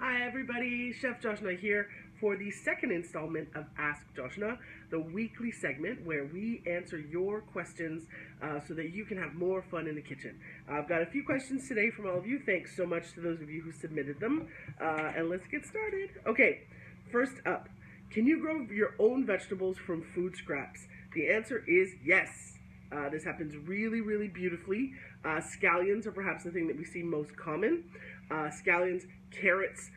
Hi everybody, Chef Joshna here for the second installment of Ask Joshna, the weekly segment where we answer your questions so that you can have more fun in the kitchen. I've got a few questions today from all of you. Thanks so much to those of you who submitted them. And let's get started. Okay, first up, can you grow your own vegetables from food scraps? The answer is yes. This happens really, really beautifully. Scallions are perhaps the thing that we see most common. Scallions, carrots,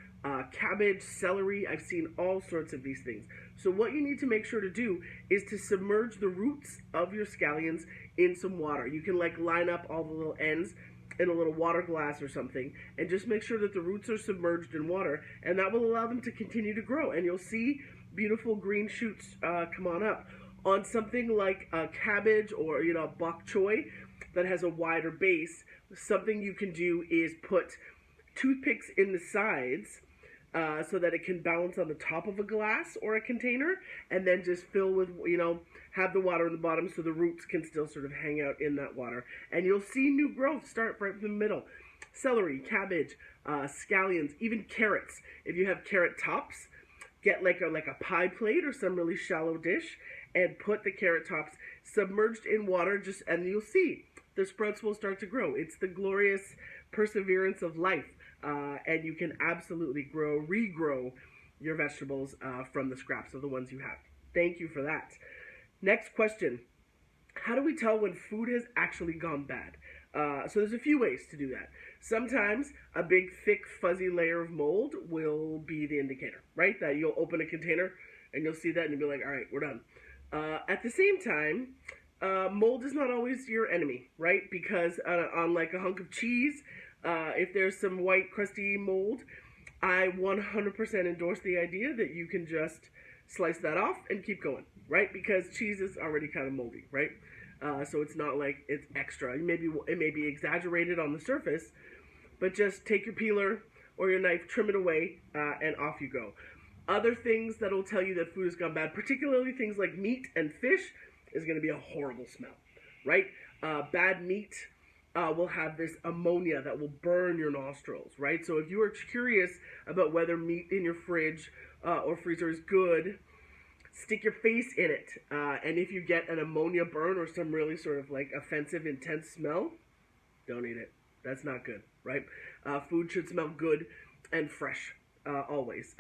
cabbage, celery. I've seen all sorts of these things. So what you need to make sure to do is to submerge the roots of your scallions in some water. You can line up all the little ends in a little water glass or something and just make sure that the roots are submerged in water, and that will allow them to continue to grow, and you'll see beautiful green shoots come on up. On something like a cabbage or bok choy that has a wider base, something you can do is put toothpicks in the sides so that it can balance on the top of a glass or a container, and then just fill with, have the water in the bottom so the roots can still sort of hang out in that water. And you'll see new growth start right from the middle. Celery, cabbage, scallions, even carrots. If you have carrot tops, get like a pie plate or some really shallow dish and put the carrot tops submerged in water, and you'll see the sprouts will start to grow. It's the glorious perseverance of life. And you can absolutely regrow your vegetables from the scraps of the ones you have. Thank you for that. Next question. How do we tell when food has actually gone bad? So there's a few ways to do that. Sometimes a big, thick, fuzzy layer of mold will be the indicator, right? That you'll open a container and you'll see that and you'll be like, all right, we're done. At the same time, mold is not always your enemy, right? Because on like a hunk of cheese, if there's some white crusty mold, I 100% endorse the idea that you can just slice that off and keep going, right? Because cheese is already kind of moldy, right? So it's not like it's extra. It may be exaggerated on the surface, but just take your peeler or your knife, trim it away, and off you go. Other things that will tell you that food has gone bad, particularly things like meat and fish, is going to be a horrible smell, right? Bad meat will have this ammonia that will burn your nostrils, right? So if you are curious about whether meat in your fridge or freezer is good, stick your face in it. And if you get an ammonia burn or some really sort of offensive, intense smell, don't eat it. That's not good, right? Food should smell good and fresh always.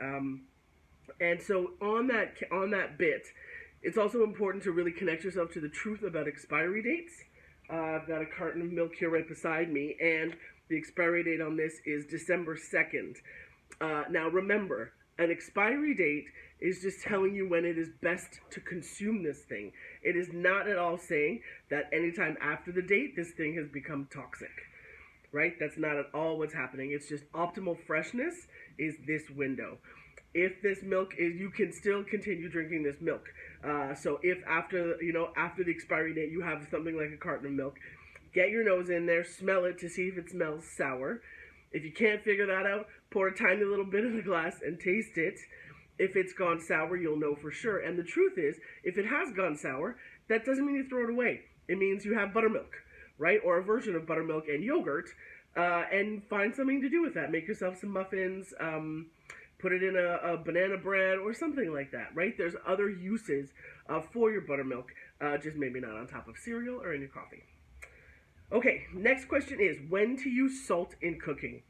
And so on that bit, it's also important to really connect yourself to the truth about expiry dates. I've got a carton of milk here right beside me, and the expiry date on this is December 2nd. Now remember, an expiry date is just telling you when it is best to consume this thing. It is not at all saying that anytime after the date, this thing has become toxic, right? That's not at all what's happening. It's just optimal freshness is this window. If this milk is, you can still continue drinking this milk. So if after the expiry date you have something like a carton of milk, get your nose in there, smell it to see if it smells sour. If you can't figure that out, pour a tiny little bit in the glass and taste it. If it's gone sour, you'll know for sure. And the truth is, if it has gone sour, that doesn't mean you throw it away. It means you have buttermilk, right? Or a version of buttermilk and yogurt, and find something to do with that. Make yourself some muffins, put it in a banana bread or something like that, right? There's other uses for your buttermilk, just maybe not on top of cereal or in your coffee. Okay, next question is when to use salt in cooking.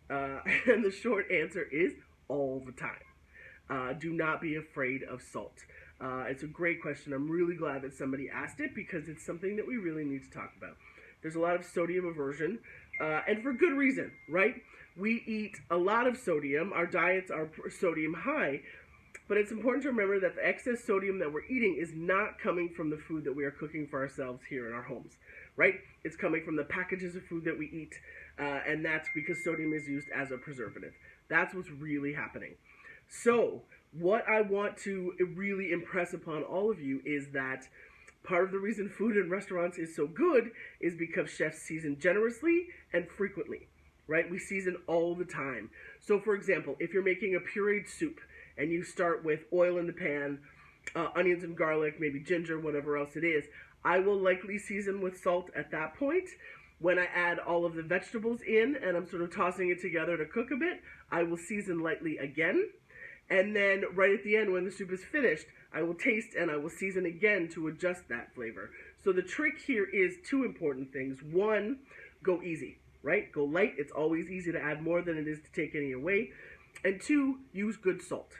And the short answer is all the time. Do not be afraid of salt. It's a great question. I'm really glad that somebody asked it because it's something that we really need to talk about. There's a lot of sodium aversion, and for good reason, right? We eat a lot of sodium. Our diets are sodium high, but it's important to remember that the excess sodium that we're eating is not coming from the food that we are cooking for ourselves here in our homes, right? It's coming from the packages of food that we eat, and that's because sodium is used as a preservative. That's what's really happening. So what I want to really impress upon all of you is that part of the reason food in restaurants is so good is because chefs season generously and frequently. Right? We season all the time. So for example, if you're making a pureed soup and you start with oil in the pan, onions and garlic, maybe ginger, whatever else it is, I will likely season with salt at that point. When I add all of the vegetables in and I'm sort of tossing it together to cook a bit, I will season lightly again. And then right at the end, when the soup is finished, I will taste and I will season again to adjust that flavor. So the trick here is two important things. One, go easy, right? Go light. It's always easy to add more than it is to take any away. And two, use good salt.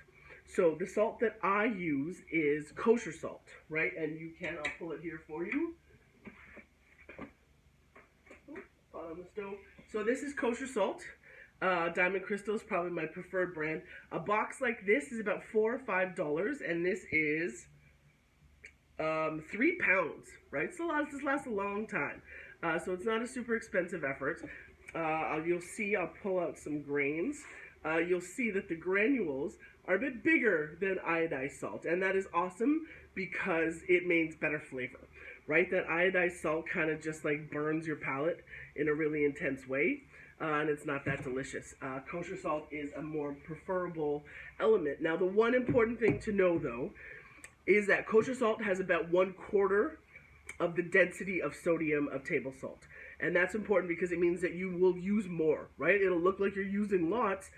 So the salt that I use is kosher salt, right? And I'll pull it here for you. On the stove. So this is kosher salt. Diamond Crystal is probably my preferred brand. A box like this is about $4 or $5, and this is 3 pounds, right? So this lasts a long time. So it's not a super expensive effort. You'll see, I'll pull out some grains. You'll see that the granules are a bit bigger than iodized salt, and that is awesome because it means better flavor, right? That iodized salt kind of just like burns your palate in a really intense way, and it's not that delicious. Kosher salt is a more preferable element. Now, the one important thing to know, though, is that kosher salt has about 1/4 of the density of sodium of table salt. And that's important because it means that you will use more, right? It'll look like you're using lots,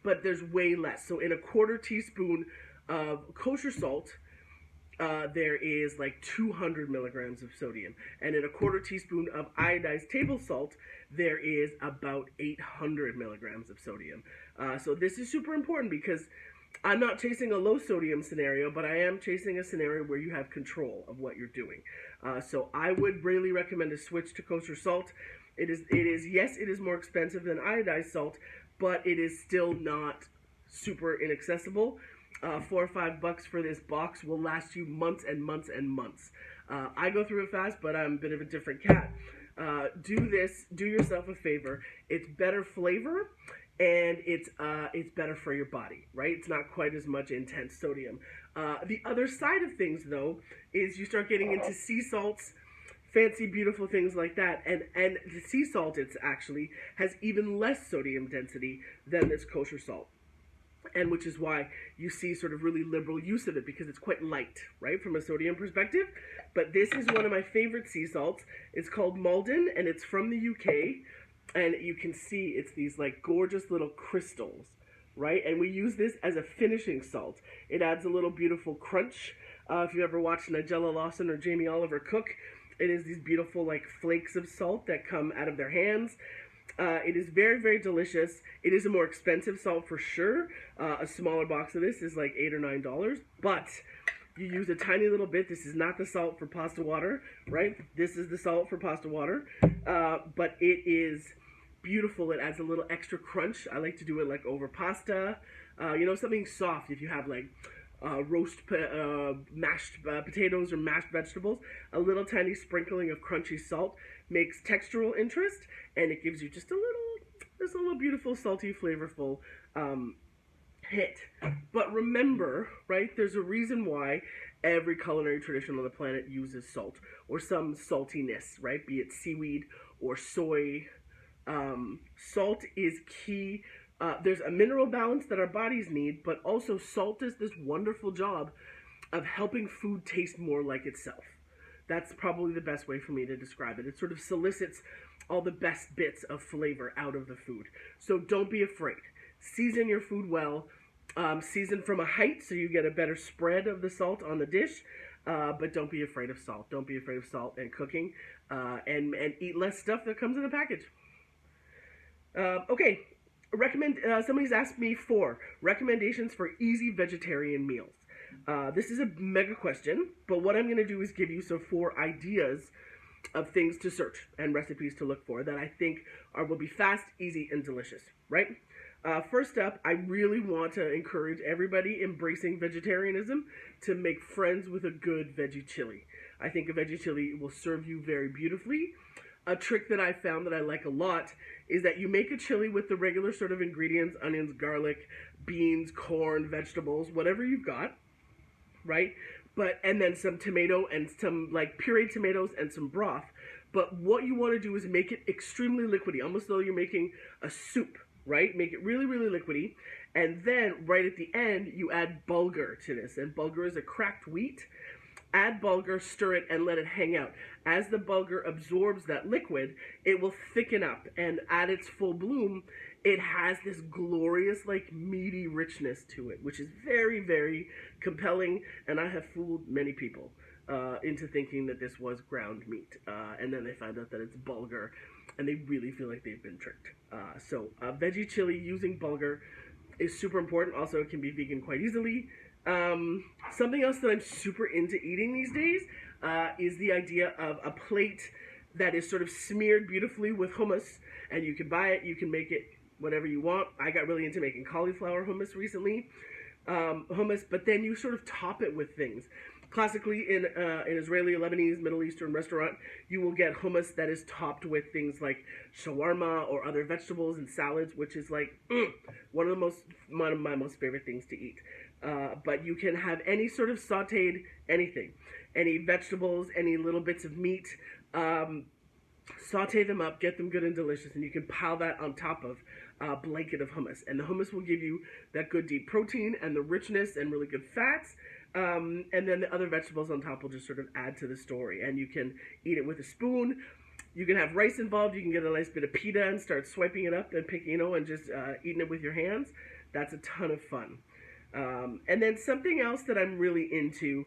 but there's way less. So in a 1/4 teaspoon of kosher salt, there is like 200 milligrams of sodium. And in a 1/4 teaspoon of iodized table salt, there is about 800 milligrams of sodium. So this is super important because I'm not chasing a low sodium scenario, but I am chasing a scenario where you have control of what you're doing. So I would really recommend a switch to kosher salt. Yes, it is more expensive than iodized salt, but it is still not super inaccessible. $4 or $5 for this box will last you months and months and months. I go through it fast, but I'm a bit of a different cat. Do yourself a favor. It's better flavor, and it's better for your body, right? It's not quite as much intense sodium. The other side of things, though, is you start getting into sea salts, fancy, beautiful things like that, and the sea salt, it's actually has even less sodium density than this kosher salt. And which is why you see sort of really liberal use of it, because it's quite light, right, from a sodium perspective. But this is one of my favorite sea salts. It's called Malden, and it's from the UK. And you can see it's these like gorgeous little crystals, right? And we use this as a finishing salt. It adds a little beautiful crunch. If you ever watched Nigella Lawson or Jamie Oliver cook, it is these beautiful like flakes of salt that come out of their hands. It is very, very delicious. It is a more expensive salt for sure. A smaller box of this is like $8 or $9, but you use a tiny little bit. This is not the salt for pasta water, right? This is the salt for pasta water, but it is beautiful. It adds a little extra crunch. I like to do it like over pasta, something soft. If you have like mashed potatoes or mashed vegetables, a little tiny sprinkling of crunchy salt makes textural interest, and it gives you just a little beautiful, salty, flavorful hit. But remember, right, there's a reason why every culinary tradition on the planet uses salt or some saltiness, right, be it seaweed or soy. Salt is key. There's a mineral balance that our bodies need, but also salt does this wonderful job of helping food taste more like itself. That's probably the best way for me to describe it. It sort of solicits all the best bits of flavor out of the food. So don't be afraid. Season your food well. Season from a height so you get a better spread of the salt on the dish. But don't be afraid of salt. Don't be afraid of salt and cooking. And eat less stuff that comes in a package. Okay. Somebody's asked me for recommendations for easy vegetarian meals. This is a mega question, but what I'm going to do is give you 4 ideas of things to search and recipes to look for that I think will be fast, easy, and delicious, right? First up, I really want to encourage everybody embracing vegetarianism to make friends with a good veggie chili. I think a veggie chili will serve you very beautifully. A trick that I found that I like a lot is that you make a chili with the regular sort of ingredients, onions, garlic, beans, corn, vegetables, whatever you've got, right? And then some tomato and some like pureed tomatoes and some broth. But what you want to do is make it extremely liquidy, almost though you're making a soup, right? Make it really, really liquidy. And then right at the end, you add bulgur to this. And bulgur is a cracked wheat. Add bulgur, stir it, and let it hang out. As the bulgur absorbs that liquid, it will thicken up, and at its full bloom, it has this glorious, like, meaty richness to it, which is very, very compelling, and I have fooled many people into thinking that this was ground meat, and then they find out that it's bulgur, and they really feel like they've been tricked. So veggie chili using bulgur is super important. Also, it can be vegan quite easily. Something else that I'm super into eating these days is the idea of a plate that is sort of smeared beautifully with hummus, and you can buy it, you can make it whatever you want. I got really into making cauliflower hummus recently, but then you sort of top it with things. Classically, in an Israeli, Lebanese, Middle Eastern restaurant, you will get hummus that is topped with things like shawarma or other vegetables and salads, which is like one of my most favorite things to eat. But you can have any sort of sautéed anything, any vegetables, any little bits of meat, saute them up, get them good and delicious, and you can pile that on top of a blanket of hummus. And the hummus will give you that good deep protein and the richness and really good fats. And then the other vegetables on top will just sort of add to the story. And you can eat it with a spoon. You can have rice involved. You can get a nice bit of pita and start swiping it up and picking, and just eating it with your hands. That's a ton of fun. And then something else that I'm really into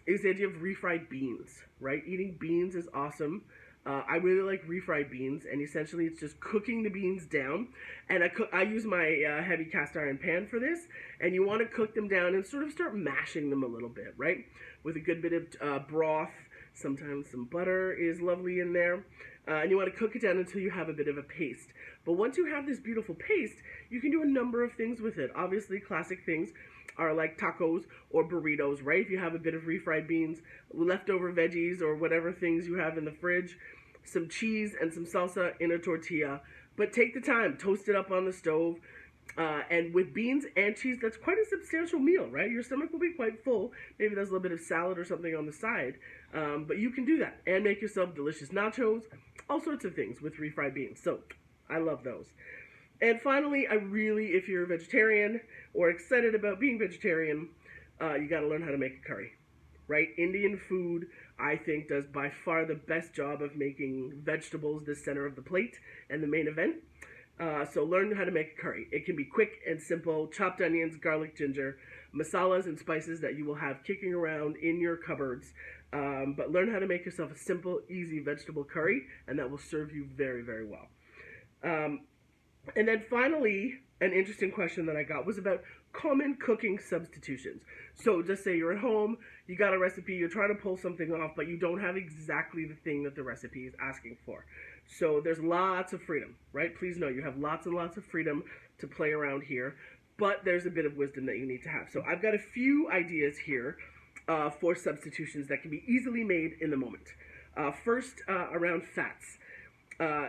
is the idea of refried beans, right? Eating beans is awesome. I really like refried beans, and essentially it's just cooking the beans down. And I use my heavy cast iron pan for this, and you want to cook them down and sort of start mashing them a little bit, right? With a good bit of broth. Sometimes some butter is lovely in there. And you want to cook it down until you have a bit of a paste. But once you have this beautiful paste, you can do a number of things with it. Obviously, classic things are like tacos or burritos, right? If you have a bit of refried beans, leftover veggies, or whatever things you have in the fridge, some cheese and some salsa in a tortilla. But take the time, toast it up on the stove. And with beans and cheese, that's quite a substantial meal, right? Your stomach will be quite full. Maybe there's a little bit of salad or something on the side. But you can do that and make yourself delicious nachos, all sorts of things with refried beans. So I love those. And finally, if you're a vegetarian or excited about being vegetarian, you got to learn how to make a curry, right? Indian food, I think, does by far the best job of making vegetables the center of the plate and the main event. So learn how to make a curry. It can be quick and simple: chopped onions, garlic, ginger, masalas and spices that you will have kicking around in your cupboards. But learn how to make yourself a simple, easy vegetable curry, and that will serve you very, very well. And then finally, an interesting question that I got was about common cooking substitutions. So just say you're at home, you got a recipe, you're trying to pull something off, but you don't have exactly the thing that the recipe is asking for. So there's lots of freedom, right? Please know you have lots and lots of freedom to play around here, but there's a bit of wisdom that you need to have. So I've got a few ideas here for substitutions that can be easily made in the moment. First, around fats.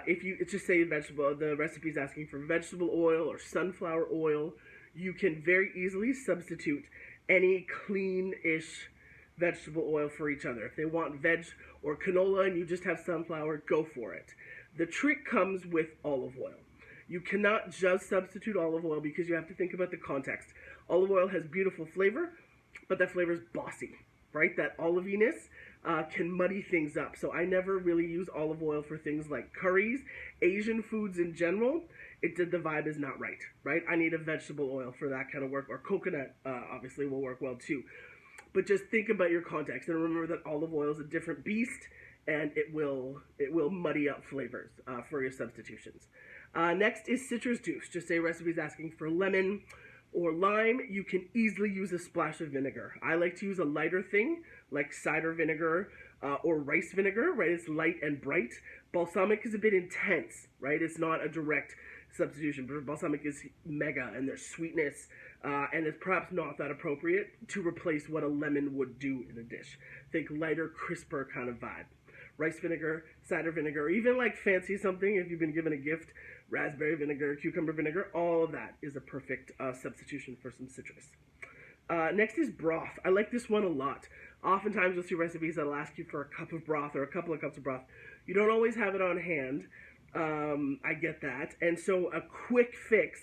If you just say the recipe is asking for vegetable oil or sunflower oil, you can very easily substitute any clean-ish vegetable oil for each other. If they want veg or canola and you just have sunflower, go for it. The trick comes with olive oil. You cannot just substitute olive oil because you have to think about the context. Olive oil has beautiful flavor, but that flavor is bossy, right? That oliviness can muddy things up. So I never really use olive oil for things like curries. Asian foods in general, the vibe is not right, right? I need a vegetable oil for that kind of work, or coconut obviously will work well too. But just think about your context and remember that olive oil is a different beast, and it will muddy up flavors for your substitutions. Next is citrus juice. Just say recipe's asking for lemon or lime. You can easily use a splash of vinegar. I like to use a lighter thing like cider vinegar or rice vinegar, right? It's light and bright. Balsamic is a bit intense, right? It's not a direct substitution, but balsamic is mega, and there's sweetness, and it's perhaps not that appropriate to replace what a lemon would do in a dish. Think lighter, crisper kind of vibe. Rice vinegar, cider vinegar, or even like fancy something if you've been given a gift, raspberry vinegar, cucumber vinegar, all of that is a perfect substitution for some citrus. Next is broth. I like this one a lot. Oftentimes you'll see recipes that'll ask you for a cup of broth or a couple of cups of broth. You don't always have it on hand. I get that. And so a quick fix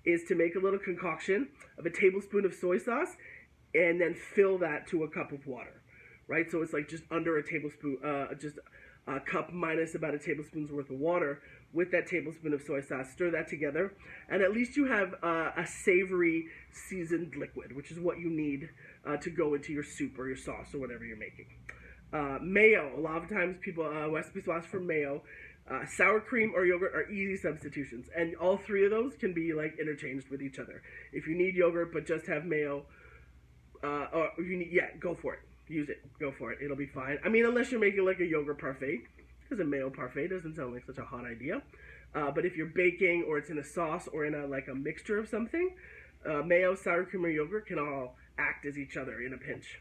is to make a little concoction of a tablespoon of soy sauce and then fill that to a cup of water, right? So it's like just under a tablespoon, just a cup minus about a tablespoon's worth of water with that tablespoon of soy sauce. Stir that together, and at least you have a savory seasoned liquid, which is what you need to go into your soup or your sauce or whatever you're making. Mayo. A lot of times people recipes ask for mayo. Sour cream or yogurt are easy substitutions, and all three of those can be like interchanged with each other. If you need yogurt but just have mayo, or you need, go for it. Use it. Go for it. It'll be fine. I mean, unless you're making like a yogurt parfait, because a mayo parfait doesn't sound like such a hot idea. But if you're baking or it's in a sauce or in a mixture of something, mayo, sour cream, or yogurt can all act as each other in a pinch.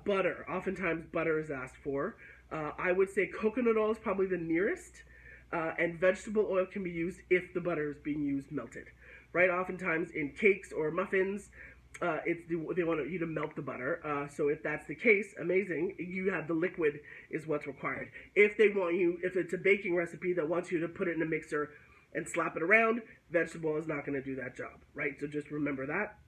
Butter. Oftentimes butter is asked for. I would say coconut oil is probably the nearest, and vegetable oil can be used if the butter is being used melted, right? Oftentimes in cakes or muffins, they want you to melt the butter. So if that's the case, amazing. You have the liquid is what's required. If it's a baking recipe that wants you to put it in a mixer and slap it around, vegetable oil is not going to do that job, right? So just remember that.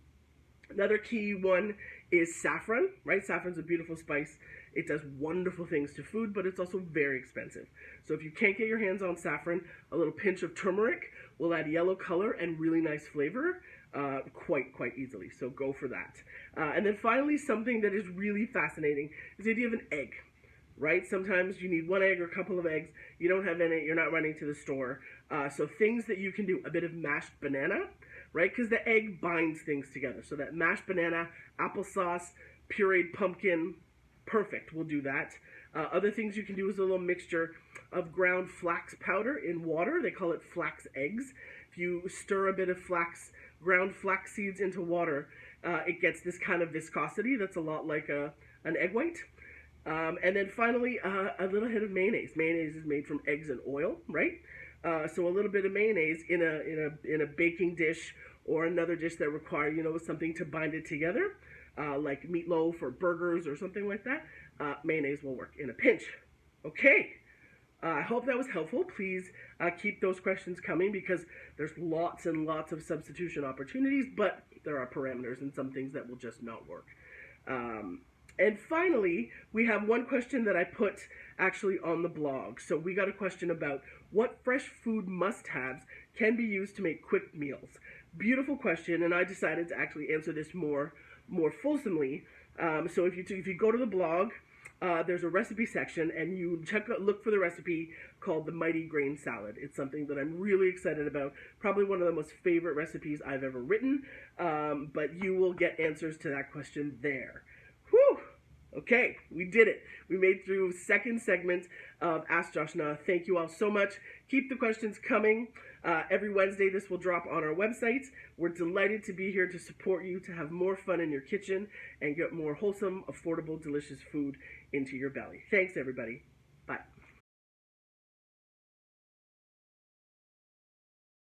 Another key one is saffron, right? Saffron's a beautiful spice. It does wonderful things to food, but it's also very expensive. So if you can't get your hands on saffron, a little pinch of turmeric will add yellow color and really nice flavor quite easily. So go for that. And then finally, something that is really fascinating is the idea of an egg, right? Sometimes you need one egg or a couple of eggs. You don't have any, you're not running to the store. So things that you can do, a bit of mashed banana, right? Because the egg binds things together. So that mashed banana, applesauce, pureed pumpkin, perfect, we'll do that. Other things you can do is a little mixture of ground flax powder in water. They call it flax eggs. If you stir a bit of ground flax seeds into water, it gets this kind of viscosity that's a lot like an egg white. And then finally, a little hit of mayonnaise. Mayonnaise is made from eggs and oil, right? So a little bit of mayonnaise in a baking dish or another dish that require something to bind it together, like meatloaf or burgers or something like that. Mayonnaise will work in a pinch. Okay. I hope that was helpful. Please keep those questions coming because there's lots and lots of substitution opportunities, but there are parameters and some things that will just not work. And finally, we have one question that I put actually on the blog. So we got a question about what fresh food must-haves can be used to make quick meals. Beautiful question, and I decided to actually answer this more fulsomely. So if you go to the blog, there's a recipe section, and you look for the recipe called the Mighty Grain Salad. It's something that I'm really excited about. Probably one of the most favorite recipes I've ever written, but you will get answers to that question there. Whew! Okay, we did it. We made through second segment of Ask Joshna. Thank you all so much. Keep the questions coming. Every Wednesday, this will drop on our website. We're delighted to be here to support you, to have more fun in your kitchen, and get more wholesome, affordable, delicious food into your belly. Thanks, everybody. Bye.